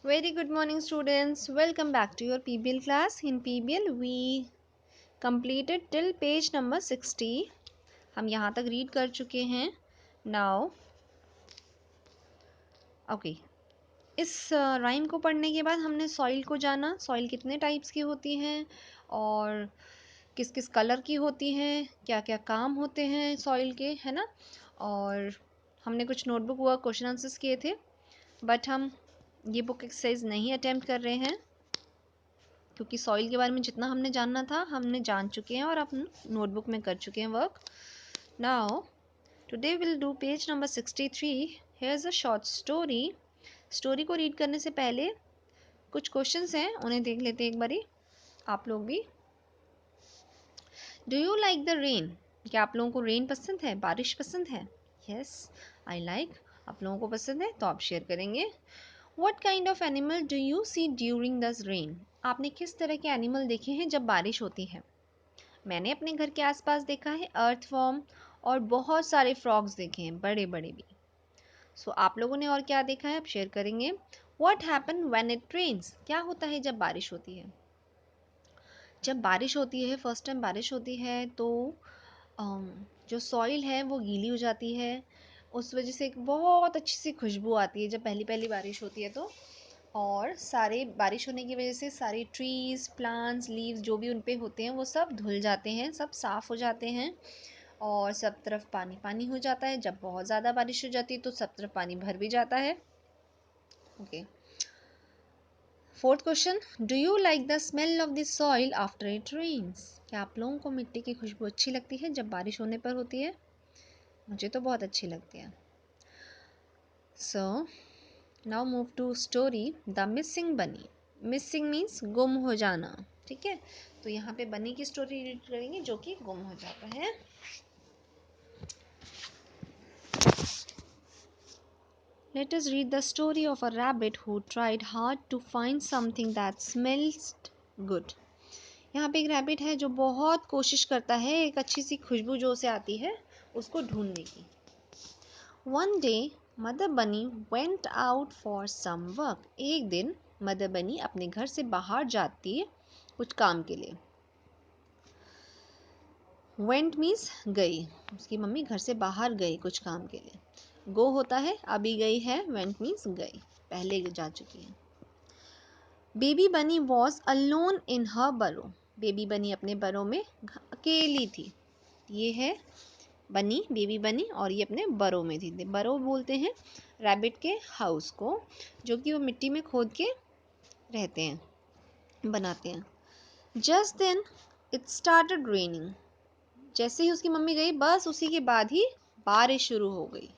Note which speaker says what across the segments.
Speaker 1: Very good morning, students. Welcome back to your PBL class. In PBL, we completed till page number 60. हम यहाँ तक read कर चुके हैं. Now, okay. इस राइम को पढ़ने के बाद हमने सॉइल को जाना. सॉइल कितने टाइप्स की होती हैं और किस किस कलर की होती हैं, क्या क्या काम होते हैं सॉइल के, है ना. और हमने कुछ नोटबुक वर्क क्वेश्चन आंसर्स किए थे, बट हम ये बुक एक्सरसाइज नहीं अटेम्प्ट कर रहे हैं क्योंकि सॉइल के बारे में जितना हमने जानना था हमने जान चुके हैं और अपन नोटबुक में कर चुके हैं work. Now today will do page number 63. Here is a short story. Story को रीड करने से पहले कुछ क्वेश्चंस हैं, उन्हें देख लेते हैं एक बारी. आप लोग भी. Do you like the rain? क्या आप लोगों को रेन पसंद है, बारिश पसंद है? Yes, I like. आप लोगों को पसंद है तो आप शेयर करेंगे. What kind of animal do you see during the rain? आपने किस तरह के एनिमल देखे हैं जब बारिश होती है? मैंने अपने घर के आसपास देखा है अर्थवॉर्म और बहुत सारे फ्रॉग्स देखे हैं, बड़े बड़े भी. सो आप लोगों ने और क्या देखा है आप शेयर करेंगे. What happen when it rains? क्या होता है जब बारिश होती है? जब बारिश होती है, फर्स्ट टाइम बारिश होती है तो जो सॉइल है वो गीली हो जाती है. उस वजह से एक बहुत अच्छी सी खुशबू आती है जब पहली पहली बारिश होती है तो. और सारे बारिश होने की वजह से सारे ट्रीज़, प्लांट्स, लीव्स जो भी उन पे होते हैं वो सब धुल जाते हैं, सब साफ़ हो जाते हैं और सब तरफ पानी पानी हो जाता है. जब बहुत ज़्यादा बारिश हो जाती है तो सब तरफ पानी भर भी जाता है. Okay. Fourth question, do you like the smell of the soil after it rains? क्या आप लोगों को मिट्टी की खुशबू अच्छी लगती है जब बारिश होने पर होती है? मुझे तो बहुत अच्छी लगती है. So now move to story the missing bunny. Missing means गुम हो जाना. ठीक है, तो यहाँ पे बनी की स्टोरी रीड करेंगे जो कि गुम हो जाता है. Let us read the story of a rabbit who tried hard to find something that smells good. यहाँ पे एक रैबिट है जो बहुत कोशिश करता है एक अच्छी सी खुशबू जो उसे आती है उसको ढूंढने की. One day, मदर बनी went out for some work. एक दिन मदर बनी अपने घर से बाहर जाती है कुछ काम के लिए. Went means गई. उसकी मम्मी घर से बाहर गई कुछ काम के लिए. Go होता है अभी गई है, went means गई, पहले जा चुकी है. बेबी बनी was alone in her burrow. Baby बनी अपने बरो में अकेली थी. ये है बनी, बेबी बनी, और ये अपने बरो में थी. बरो बोलते हैं रैबिट के हाउस को जो कि वो मिट्टी में खोद के रहते हैं, बनाते हैं. Just then it started raining. जैसे ही उसकी मम्मी गई बस उसी के बाद ही बारिश शुरू हो गई.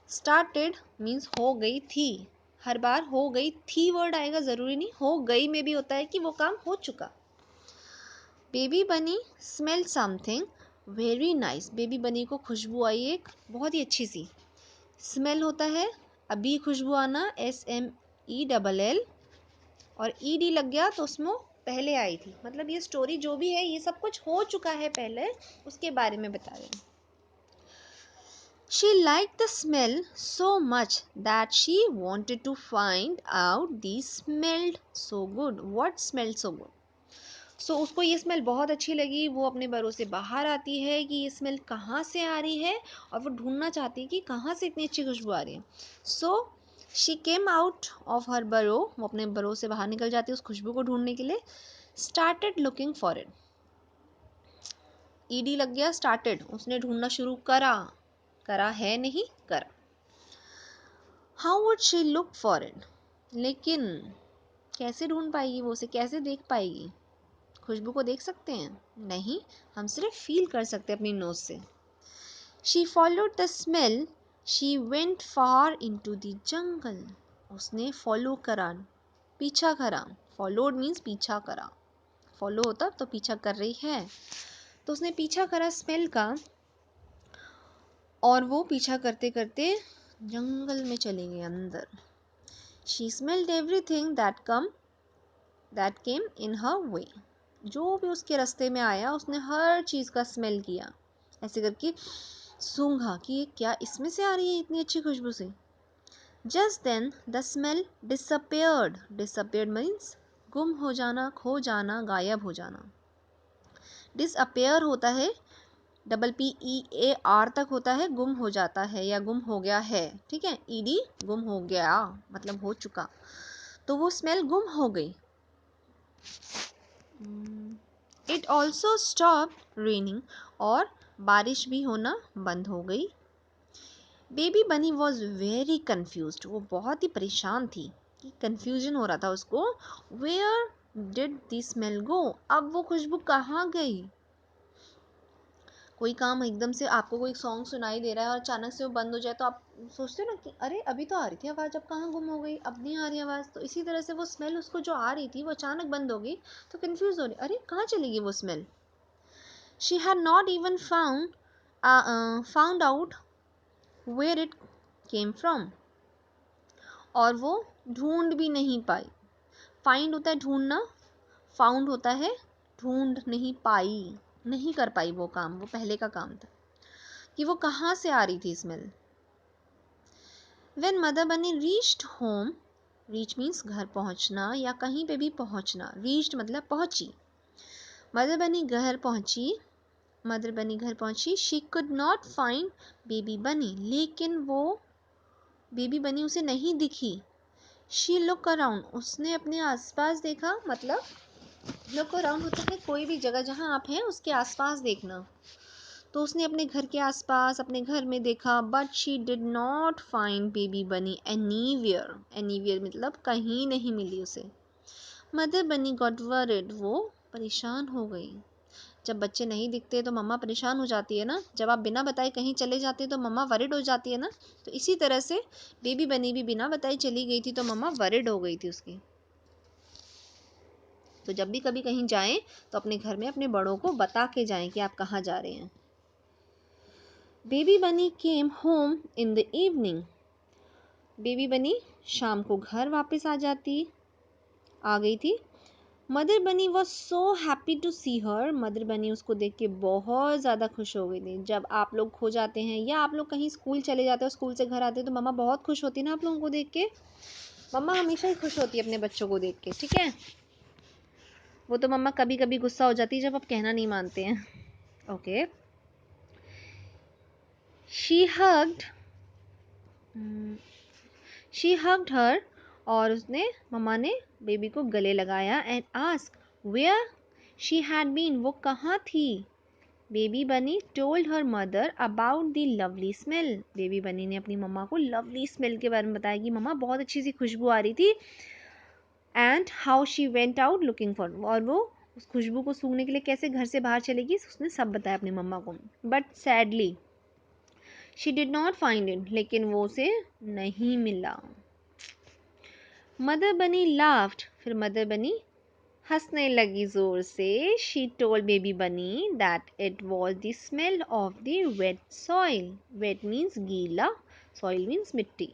Speaker 1: स्टार्टेड मीन्स हो गई थी. हर बार हो गई थी वर्ड आएगा, ज़रूरी नहीं हो गई में भी होता है कि वो काम हो चुका. बेबी बनी smell something very nice. Baby बनी को खुशबू आई एक बहुत ही अच्छी सी. स्मेल होता है अभी खुशबू आना, SMELL, और ED लग गया तो उसमें पहले आई थी. मतलब ये स्टोरी जो भी है ये सब कुछ हो चुका है पहले, उसके बारे में बता रहे हैं. She liked the smell so much that she wanted to find out these smelled so good. What smelled so good? सो उसको ये स्मेल बहुत अच्छी लगी. वो अपने बरो से बाहर आती है कि ये स्मेल कहाँ से आ रही है और वो ढूंढना चाहती है कि कहाँ से इतनी अच्छी खुशबू आ रही है. So she came out of her बरो. वो अपने बरो से बाहर निकल जाती है उस खुशबू को ढूंढने के लिए. Started looking for it. ED लग गया, स्टार्टेड, उसने ढूंढना शुरू करा. करा है नहीं, करा. How would she look for it? लेकिन कैसे ढूंढ पाएगी वो, उसे कैसे देख पाएगी? खुशबू को देख सकते हैं? नहीं, हम सिर्फ फील कर सकते हैं अपनी नोज से. She followed the smell. She went far into the jungle. उसने फॉलो करा, पीछा करा. फॉलोड मीन्स पीछा करा. फॉलो होता तो पीछा कर रही है, तो उसने पीछा करा स्मेल का और वो पीछा करते करते जंगल में चले गए अंदर. She smelled everything that came in her way. जो भी उसके रास्ते में आया उसने हर चीज़ का स्मेल किया, ऐसे करके सूंघा कि ये क्या इसमें से आ रही है इतनी अच्छी खुशबू से. Just then the smell disappeared. Disappeared means गुम हो जाना, खो जाना, गायब हो जाना। डिसअपेयर होता है PPEAR तक होता है, गुम हो जाता है या गुम हो गया है, ठीक है। ED गुम हो गया मतलब हो चुका, तो वो स्मेल गुम हो गई। इट ऑल्सो स्टॉप रेनिंग, और बारिश भी होना बंद हो गई। बेबी बनी वॉज वेरी कन्फ्यूज, वो बहुत ही परेशान थी कि कन्फ्यूजन हो रहा था उसको। वेयर डिड द स्मेल गो, अब वो खुशबू कहाँ गई। कोई काम एकदम से आपको कोई सॉन्ग सुनाई दे रहा है और अचानक से वो बंद हो जाए तो आप सोचते हो ना कि अरे अभी तो आ रही थी आवाज़, अब कहाँ गुम हो गई, अब नहीं आ रही आवाज़। तो इसी तरह से वो स्मेल उसको जो आ रही थी वो अचानक बंद हो गई, तो कंफ्यूज हो रही, अरे कहाँ चली गई वो smell. She had not even found out where it came from, और वो ढूंढ भी नहीं पाई। फाइंड होता है ढूंढना, फाउंड होता है ढूंढ नहीं पाई, नहीं कर पाई वो काम, वो पहले का काम था कि वो कहाँ से आ रही थी स्मेल। When मदर बनी रीच्ड होम, रीच मीन्स घर पहुंचना या कहीं पे भी पहुंचना, रीच्ड मतलब पहुंची। मदर बनी घर पहुंची, मदर बनी घर पहुंची। She could not find baby बनी, लेकिन वो बेबी बनी उसे नहीं दिखी। शी लुक अराउंड, उसने अपने आसपास देखा, मतलब लुक अराउंड होता है कोई भी जगह जहाँ आप हैं उसके आसपास देखना। तो उसने अपने घर के आसपास अपने घर में देखा, but she did not find baby बनी एनीवेयर। एनीवेयर मतलब कहीं नहीं मिली उसे। मदर बनी गॉट वरिड, वो परेशान हो गई। जब बच्चे नहीं दिखते तो मम्मा परेशान हो जाती है ना, जब आप बिना बताए कहीं चले जाते हैं तो मम्मा वरिड हो जाती है ना। तो इसी तरह से बेबी बनी भी बिना बताए चली गई थी तो मम्मा वरिड हो गई थी उसकी। तो जब भी कभी कहीं जाएं तो अपने घर में अपने बड़ों को बता के जाएं कि आप कहाँ जा रहे हैं। बेबी बनी came home in the evening, baby बनी शाम को घर वापस आ गई थी। Mother bunny was so happy to see her, mother bunny उसको देख के बहुत ज़्यादा खुश हो गई थी। जब आप लोग खो जाते हैं या आप लोग कहीं स्कूल चले जाते हो, स्कूल से घर आते हो, तो मम्मा बहुत खुश होती है ना आप लोगों को देख के। मम्मा हमेशा ही खुश होती है अपने बच्चों को देख के, ठीक है। वो तो मम्मा कभी कभी गुस्सा हो जाती है जब आप कहना नहीं मानते हैं। Okay. She hugged she hugged her, और उसने मम्मा ने बेबी को गले लगाया। And ask where she had been, वो कहाँ थी। Baby bunny told her mother about the lovely smell, baby bunny ने अपनी मम्मा को लवली स्मेल के बारे में बताया कि मम्मा बहुत अच्छी सी खुशबू आ रही थी। And how she went out looking for, और वो उस खुशबू को सूंघने के लिए कैसे घर से बाहर चलेगी, उसने सब बताया अपनी मम्मा को। But sadly she did not find it, लेकिन वो उसे नहीं मिला। मदर बनी लाफ्ड, फिर मदर बनी हंसने लगी जोर से। She told baby bunny that it was the smell of the wet soil, wet means गीला, सॉइल मीन्स मिट्टी।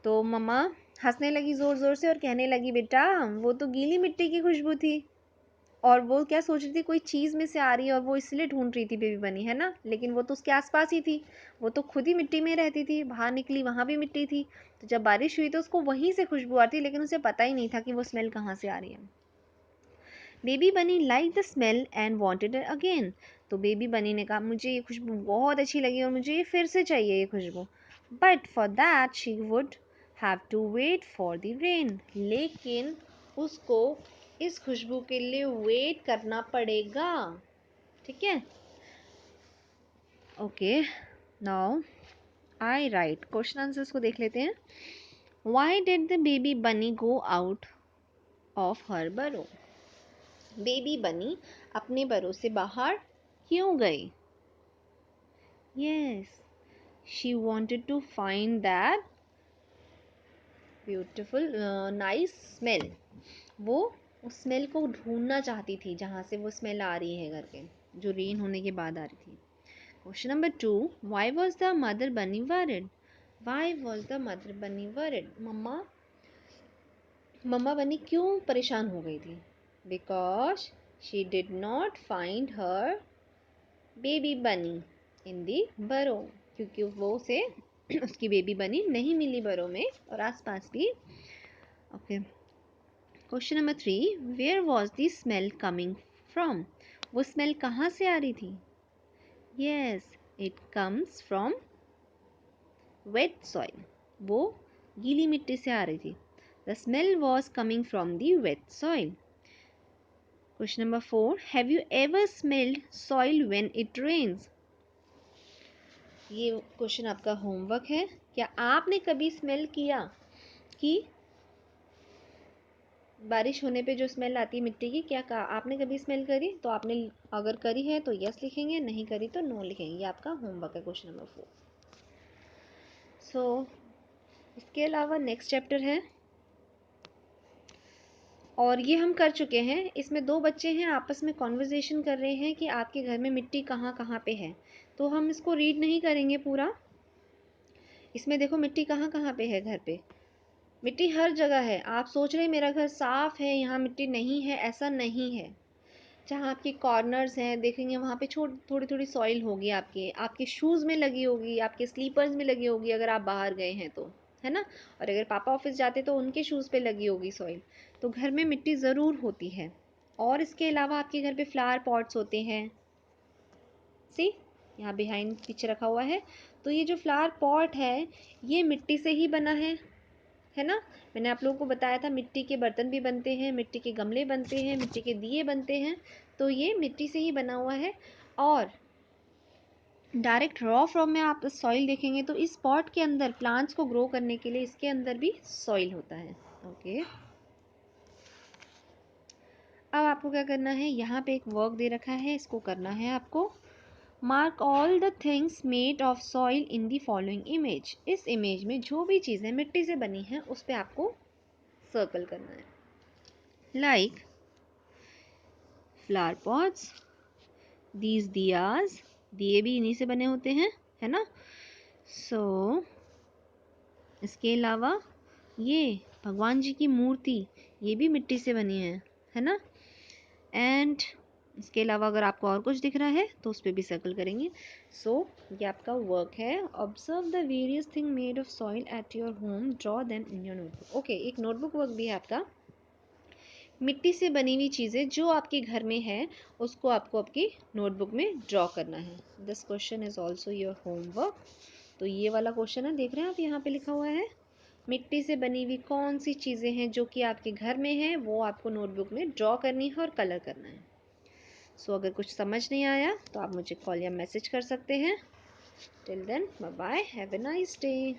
Speaker 1: तो मम्मा हंसने लगी ज़ोर ज़ोर से और कहने लगी बेटा वो तो गीली मिट्टी की खुशबू थी। और वो क्या सोच रही थी, कोई चीज़ में से आ रही है और वो इसलिए ढूंढ रही थी बेबी बनी, है ना। लेकिन वो तो उसके आसपास ही थी, वो तो खुद ही मिट्टी में रहती थी, बाहर निकली वहाँ भी मिट्टी थी। तो जब बारिश हुई तो उसको वहीं से खुशबू आती, लेकिन उसे पता ही नहीं था कि वो स्मेल कहाँ से आ रही है। बेबी बनी like the smell and wanted it again, तो बेबी बनी ने कहा मुझे ये खुशबू बहुत अच्छी लगी और मुझे ये फिर से चाहिए ये खुशबू। But for that she would have to wait for the rain, लेकिन उसको इस खुशबू के लिए वेट करना पड़ेगा, ठीक है। Okay, now I right question answers को देख लेते हैं। व्हाई डिड द बेबी बनी गो आउट ऑफ हर बरो, बेबी बनी अपने बरो से बाहर क्यों गई। Yes, she wanted to find that beautiful nice smell, वो उस स्मेल को ढूंढना चाहती थी जहाँ से वो स्मेल आ रही है घर के, जो रेन होने के बाद आ रही थी। Question number 2, why was the mother bunny worried, why was the mother bunny worried, मम्मा बनी क्यों परेशान हो गई थी। Because she did not find her baby bunny in दी बरो, क्योंकि वो उसे उसकी बेबी बनी नहीं मिली बरों में और आसपास भी। Okay, question number 3, where was the smell coming from? वो स्मेल कहाँ से आ रही थी? Yes, it comes from wet soil. वो गीली मिट्टी से आ रही थी। The smell was coming from the wet soil. Question number 4, have you ever smelled soil when it rains? ये क्वेश्चन आपका होमवर्क है। क्या आपने कभी स्मेल किया कि बारिश होने पे जो स्मेल आती है मिट्टी की, क्या आपने कभी स्मेल करी? तो आपने अगर करी है तो यस लिखेंगे, नहीं करी तो नो लिखेंगे। ये आपका होमवर्क है क्वेश्चन नंबर 4। सो इसके अलावा नेक्स्ट चैप्टर है और ये हम कर चुके हैं। इसमें 2 बच्चे हैं, आपस में कॉन्वर्जेशन कर रहे हैं कि आपके घर में मिट्टी कहाँ कहाँ पे है। तो हम इसको रीड नहीं करेंगे पूरा। इसमें देखो मिट्टी कहाँ कहाँ पे है घर पे। मिट्टी हर जगह है। आप सोच रहे हैं मेरा घर साफ है, यहाँ मिट्टी नहीं है, ऐसा नहीं है। जहाँ आपके कॉर्नर्स हैं देखेंगे वहाँ पे थोड़ी थोड़ी सॉइल होगी, आपके आपके शूज़ में लगी होगी, आपके स्लीपर्स में लगी होगी अगर आप बाहर गए हैं तो, है ना। और अगर पापा ऑफिस जाते तो उनके शूज़ पे लगी होगी सॉइल। तो घर में मिट्टी ज़रूर होती है। और इसके अलावा आपके घर पे फ्लावर पॉट्स होते हैं, सी यहाँ बिहाइंड पीछे रखा हुआ है। तो ये जो फ्लावर पॉट है ये मिट्टी से ही बना है ना। मैंने आप लोगों को बताया था मिट्टी के बर्तन भी बनते हैं, मिट्टी के गमले बनते हैं, मिट्टी के दिए बनते हैं। तो ये मिट्टी से ही बना हुआ है। और डायरेक्ट रॉ फॉर्म में आप सॉइल देखेंगे तो इस पॉट के अंदर प्लांट्स को ग्रो करने के लिए इसके अंदर भी सॉइल होता है। ओके, अब आपको क्या करना है, यहाँ पे एक वर्क दे रखा है, इसको करना है आपको। Mark all the things made of soil in the following image. इस इमेज में जो भी चीज़ें मिट्टी से बनी हैं उस पर आपको सर्कल करना है। Like flower pots, these Diya's, दिए भी इन्हीं से बने होते हैं, है ना। सो इसके अलावा ये भगवान जी की मूर्ति, ये भी मिट्टी से बनी है ना। एंड इसके अलावा अगर आपको और कुछ दिख रहा है तो उस पर भी सर्कल करेंगे। सो ये आपका वर्क है। Observe the various thing made of soil at your home, draw them in your notebook. Okay, एक नोटबुक वर्क भी है आपका। मिट्टी से बनी हुई चीज़ें जो आपके घर में है उसको आपको आपकी नोटबुक में ड्रॉ करना है। This question is also your homework. तो ये वाला क्वेश्चन है, देख रहे हैं आप यहाँ पे लिखा हुआ है मिट्टी से बनी हुई कौन सी चीज़ें हैं जो कि आपके घर में है, वो आपको नोटबुक में ड्रॉ करनी है और कलर करना है। सो अगर कुछ समझ नहीं आया तो आप मुझे कॉल या मैसेज कर सकते हैं। Till then bye bye, have a nice day.